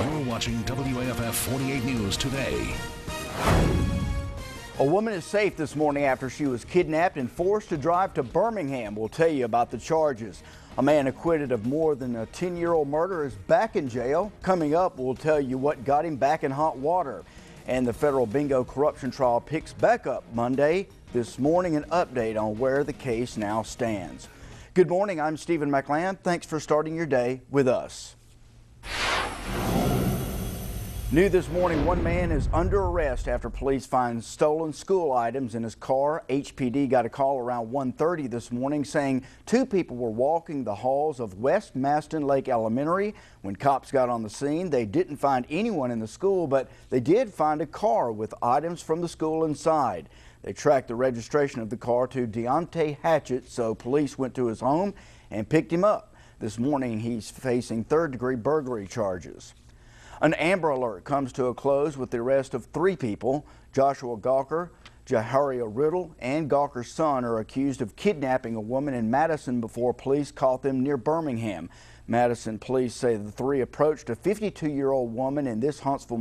You're watching WAFF 48 News Today. A woman is safe this morning after she was kidnapped and forced to drive to Birmingham. We'll tell you about the charges. A man acquitted of more than a 10-year-old murder is back in jail. Coming up, we'll tell you what got him back in hot water. And the federal bingo corruption trial picks back up Monday. This morning, an update on where the case now stands. Good morning, I'm Stephen McLand. Thanks for starting your day with us. New this morning, one man is under arrest after police find stolen school items in his car. HPD got a call around 1:30 this morning saying two people were walking the halls of West Maston Lake Elementary. When cops got on the scene, they didn't find anyone in the school, but they did find a car with items from the school inside. They tracked the registration of the car to Deontay Hatchett, so police went to his home and picked him up. This morning, he's facing third-degree burglary charges. An Amber Alert comes to a close with the arrest of three people. Joshua Gawker, Jaharia Riddle, and Gawker's son are accused of kidnapping a woman in Madison before police caught them near Birmingham. Madison police say the three approached a 52-year-old woman in this Huntsville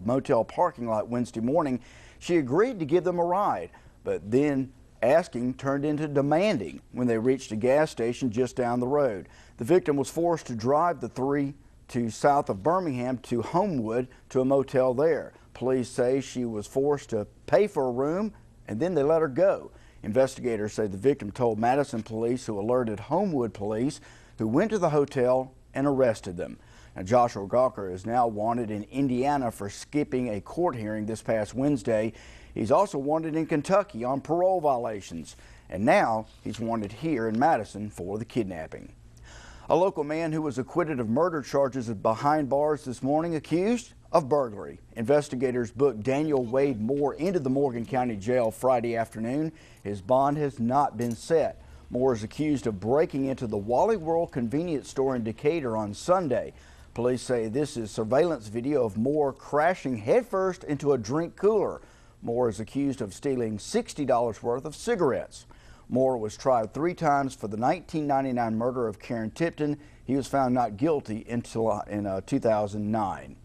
motel parking lot Wednesday morning. She agreed to give them a ride, but then asking turned into demanding when they reached a gas station just down the road. The victim was forced to drive the three to south of Birmingham to Homewood to a motel there. Police say she was forced to pay for a room and then they let her go. Investigators say the victim told Madison police, who alerted Homewood police, who went to the hotel and arrested them. Now, Joshua Gawker is now wanted in Indiana for skipping a court hearing this past Wednesday. He's also wanted in Kentucky on parole violations, and now he's wanted here in Madison for the kidnapping. A local man who was acquitted of murder charges is behind bars this morning, accused of burglary. Investigators booked Daniel Wade Moore into the Morgan County Jail Friday afternoon. His bond has not been set. Moore is accused of breaking into the Wally World convenience store in Decatur on Sunday. Police say this is surveillance video of Moore crashing headfirst into a drink cooler. Moore is accused of stealing $60 worth of cigarettes. Moore was tried 3 times for the 1999 murder of Karen Tipton. He was found not guilty until in 2009.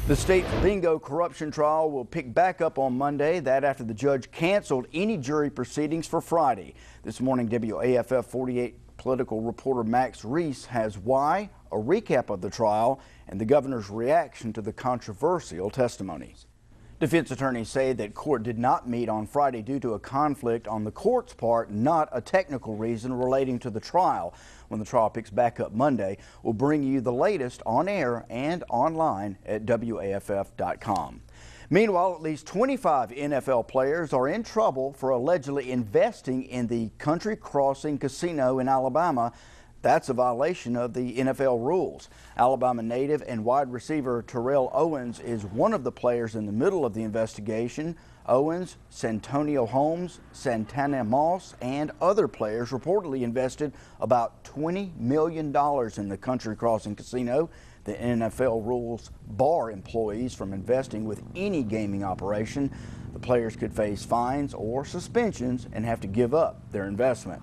The state's bingo corruption trial will pick back up on Monday, that after the judge canceled any jury proceedings for Friday. This morning, WAFF 48 political reporter Max Reese has why, a recap of the trial, and the governor's reaction to the controversial testimonies. Defense attorneys say that court did not meet on Friday due to a conflict on the court's part, not a technical reason relating to the trial. When the trial picks back up Monday, we'll bring you the latest on air and online at WAFF.com. Meanwhile, at least 25 NFL players are in trouble for allegedly investing in the Country Crossing Casino in Alabama. That's a violation of the NFL rules. Alabama native and wide receiver Terrell Owens is one of the players in the middle of the investigation. Owens, Santonio Holmes, Santana Moss, and other players reportedly invested about $20 million in the Country Crossing Casino. The NFL rules bar employees from investing with any gaming operation. The players could face fines or suspensions and have to give up their investment.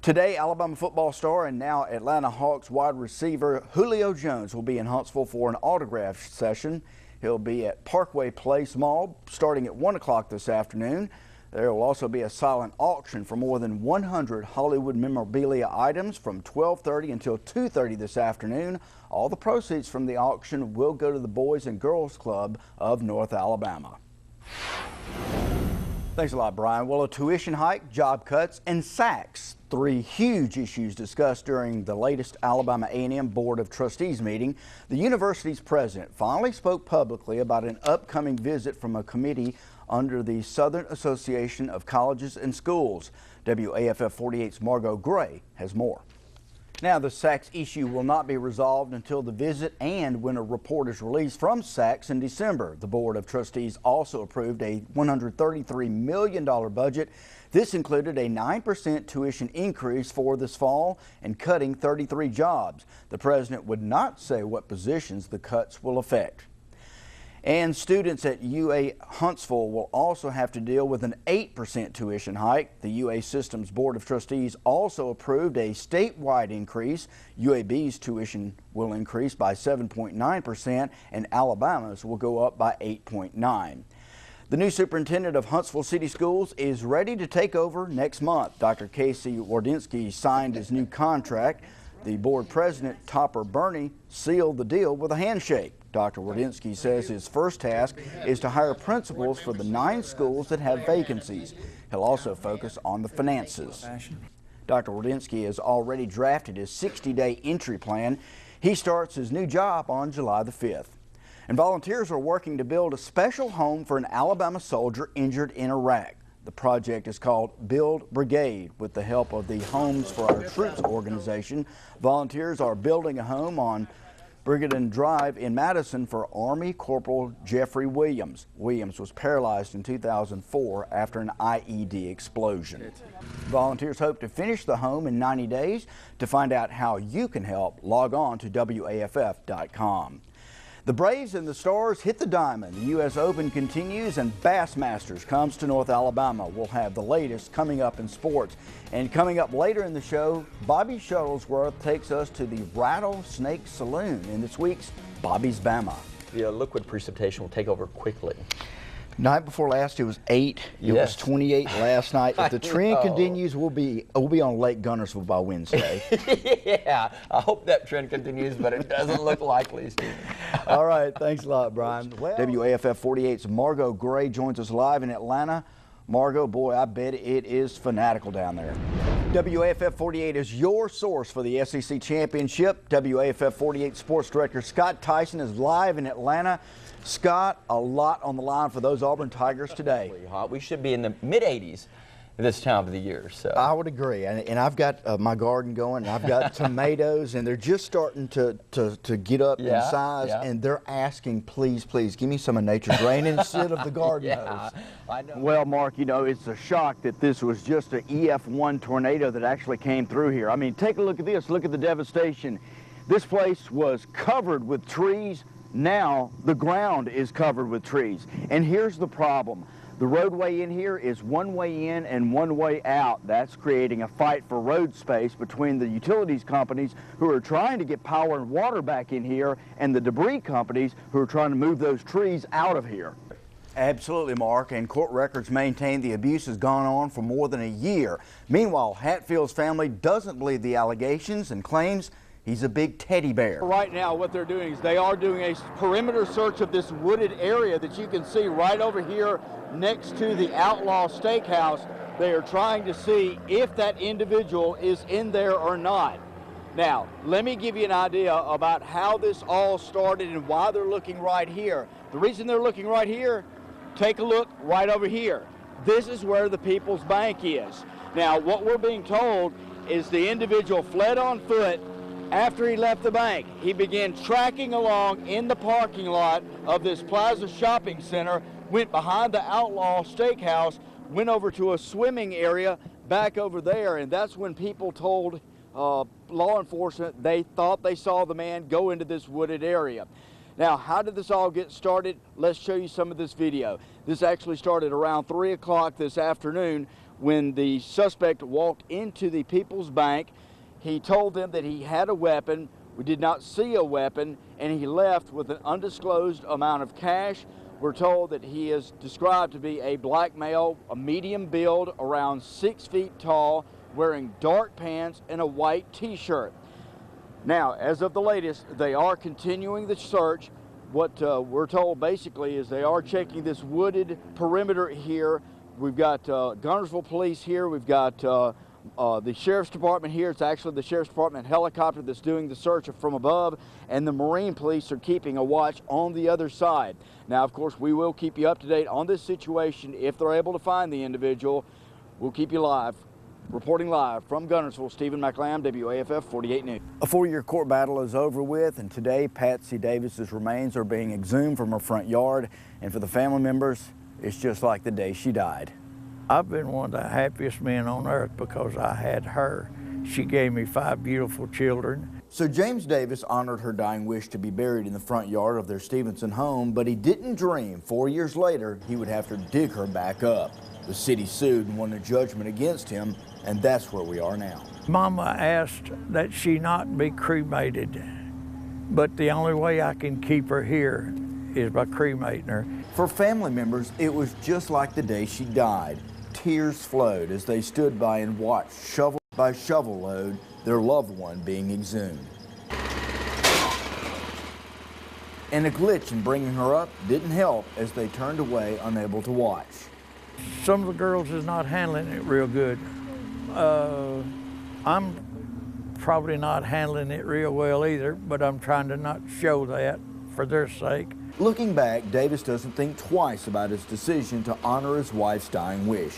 Today, Alabama football star and now Atlanta Hawks wide receiver Julio Jones will be in Huntsville for an autograph session. He'll be at Parkway Place Mall starting at 1 o'clock this afternoon. There will also be a silent auction for more than 100 Hollywood memorabilia items from 12:30 until 2:30 this afternoon. All the proceeds from the auction will go to the Boys and Girls Club of North Alabama. Thanks a lot, Brian. Well, a tuition hike, job cuts, and SACs, 3 huge issues discussed during the latest Alabama A&M Board of Trustees meeting. The university's president finally spoke publicly about an upcoming visit from a committee under the Southern Association of Colleges and Schools. WAFF 48's Margot Gray has more. Now, the SACs issue will not be resolved until the visit and when a report is released from SACs in December. The Board of Trustees also approved a $133 million budget. This included a 9% tuition increase for this fall and cutting 33 jobs. The president would not say what positions the cuts will affect. And students at UA Huntsville will also have to deal with an 8% tuition hike. The UA Systems Board of Trustees also approved a statewide increase. UAB's tuition will increase by 7.9% and Alabama's will go up by 8.9%. The new superintendent of Huntsville City Schools is ready to take over next month. Dr. Casey Wardynski signed his new contract. The board president, Topper Burney, sealed the deal with a handshake. Dr. Wardynski says his first task is to hire principals for the 9 schools that have vacancies. He'll also focus on the finances. Dr. Wardynski has already drafted his 60-day entry plan. He starts his new job on July the 5th. And volunteers are working to build a special home for an Alabama soldier injured in Iraq. The project is called Build Brigade. With the help of the Homes for Our Troops organization, volunteers are building a home on Brigaden Drive in Madison for Army Corporal Jeffrey Williams. Williams was paralyzed in 2004 after an IED explosion. Volunteers hope to finish the home in 90 days. To find out how you can help, log on to WAFF.com. The Braves and the Stars hit the diamond. The U.S. Open continues and Bassmasters comes to North Alabama. We'll have the latest coming up in sports. And coming up later in the show, Bobby Shuttlesworth takes us to the Rattlesnake Saloon in this week's Bobby's Bama. The liquid precipitation will take over quickly. Night before last, it was 8. It was 28 last night. If the trend continues, we'll be on Lake Gunnersville by Wednesday. Yeah, I hope that trend continues, but it doesn't look likely, Steve. All right, thanks a lot, Brian. Well, WAFF 48's Margot Gray joins us live in Atlanta. Margot, boy, I bet it is fanatical down there. WAFF 48 is your source for the SEC Championship. WAFF 48 Sports Director Scott Tyson is live in Atlanta. Scott, a lot on the line for those Auburn Tigers today. We should be in the mid-80s this time of the year. So I would agree, and I've got my garden going, and I've got tomatoes, and they're just starting to get up in size, and they're asking, please, please, give me some of Nature's Rain instead of the garden hose. I know. Well, Mark, you know, it's a shock that this was just an EF1 tornado that actually came through here. I mean, take a look at this. Look at the devastation. This place was covered with trees. Now the ground is covered with trees. And here's the problem. The roadway in here is one way in and one way out. That's creating a fight for road space between the utilities companies who are trying to get power and water back in here and the debris companies who are trying to move those trees out of here. Absolutely, Mark, and court records maintain the abuse has gone on for more than a year. Meanwhile, Hatfield's family doesn't believe the allegations and claims he's a big teddy bear. Right now, what they're doing is they are doing a perimeter search of this wooded area that you can see right over here next to the Outlaw Steakhouse. They are trying to see if that individual is in there or not. Now, let me give you an idea about how this all started and why they're looking right here. The reason they're looking right here, take a look right over here. This is where the People's Bank is. Now, what we're being told is the individual fled on foot. After he left the bank, he began tracking along in the parking lot of this Plaza Shopping Center, went behind the Outlaw Steakhouse, went over to a swimming area back over there, and that's when people told law enforcement they thought they saw the man go into this wooded area. Now, how did this all get started? Let's show you some of this video. This actually started around 3 o'clock this afternoon when the suspect walked into the People's Bank. He told them that he had a weapon. We did not see a weapon, and he left with an undisclosed amount of cash. We're told that he is described to be a black male, a medium build, around 6 feet tall, wearing dark pants and a white t-shirt. Now, as of the latest, they are continuing the search. What we're told basically is they are checking this wooded perimeter here. We've got Gunnersville Police here. We've got the Sheriff's Department here. It's actually the Sheriff's Department helicopter that's doing the search from above, and the Marine Police are keeping a watch on the other side. Now, of course, we will keep you up to date on this situation. If they're able to find the individual, we'll keep you live. Reporting live from Gunnersville, Stephen McLam, WAFF 48 News. A 4-year court battle is over with, and today Patsy Davis's remains are being exhumed from her front yard, and for the family members, it's just like the day she died. I've been one of the happiest men on earth because I had her. She gave me 5 beautiful children. So James Davis honored her dying wish to be buried in the front yard of their Stevenson home, but he didn't dream 4 years later he would have to dig her back up. The city sued and won a judgment against him, and that's where we are now. Mama asked that she not be cremated, but the only way I can keep her here is by cremating her. For family members, it was just like the day she died. Tears flowed as they stood by and watched shovel by shovel load their loved one being exhumed. And a glitch in bringing her up didn't help as they turned away, unable to watch. Some of the girls is not handling it real good. I'm probably not handling it real well either, but I'm trying to not show that for their sake. Looking back, Davis doesn't think twice about his decision to honor his wife's dying wish.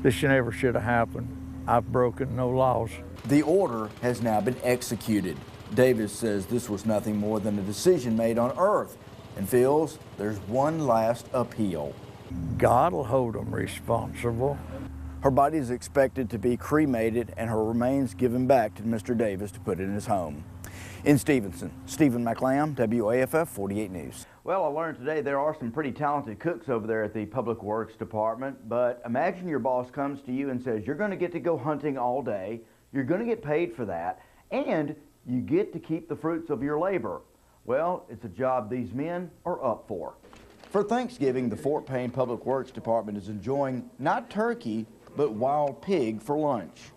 This never should have happened. I've broken no laws. The order has now been executed. Davis says this was nothing more than a decision made on Earth and feels there's one last appeal. God will hold them responsible. Her body is expected to be cremated and her remains given back to Mr. Davis to put in his home. In Stevenson, Stephen McLam, WAFF 48 News. Well, I learned today there are some pretty talented cooks over there at the Public Works Department, but imagine your boss comes to you and says you're going to get to go hunting all day, you're going to get paid for that, and you get to keep the fruits of your labor. Well, it's a job these men are up for. For Thanksgiving, the Fort Payne Public Works Department is enjoying not turkey, but wild pig for lunch.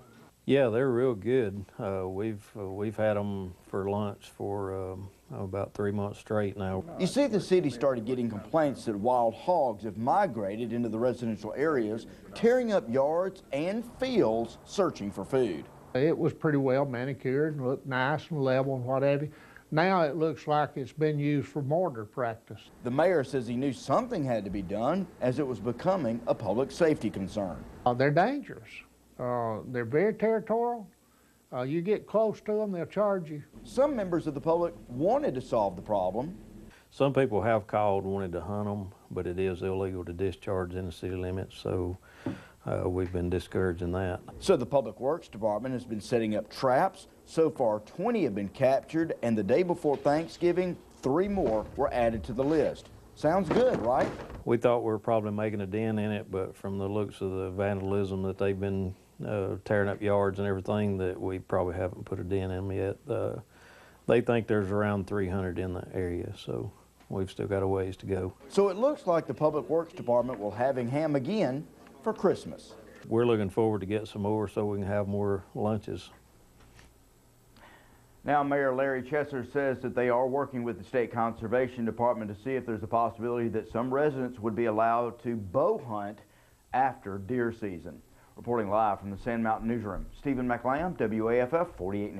Yeah, they're real good. We've had them for lunch for about 3 months straight now. You see, the city started getting complaints that wild hogs have migrated into the residential areas, tearing up yards and fields searching for food. It was pretty well manicured and looked nice and level and what have you. Now it looks like it's been used for mortar practice. The mayor says he knew something had to be done as it was becoming a public safety concern. They're dangerous. They're very territorial. You get close to them, they'll charge you. Some members of the public wanted to solve the problem. Some people have called and wanted to hunt them, but it is illegal to discharge in the city limits, so we've been discouraging that. So the Public Works Department has been setting up traps. So far, 20 have been captured, and the day before Thanksgiving, 3 more were added to the list. Sounds good, right? We thought we were probably making a dent in it, but from the looks of the vandalism that they've been tearing up yards and everything, that we probably haven't put a dent in them yet. They think there's around 300 in the area, so we've still got a ways to go. So it looks like the Public Works Department will having ham again for Christmas. We're looking forward to get some more so we can have more lunches. Now, Mayor Larry Chesser says that they are working with the State Conservation Department to see if there's a possibility that some residents would be allowed to bow hunt after deer season. Reporting live from the Sand Mountain Newsroom, Stephen McLam, WAFF 48 News.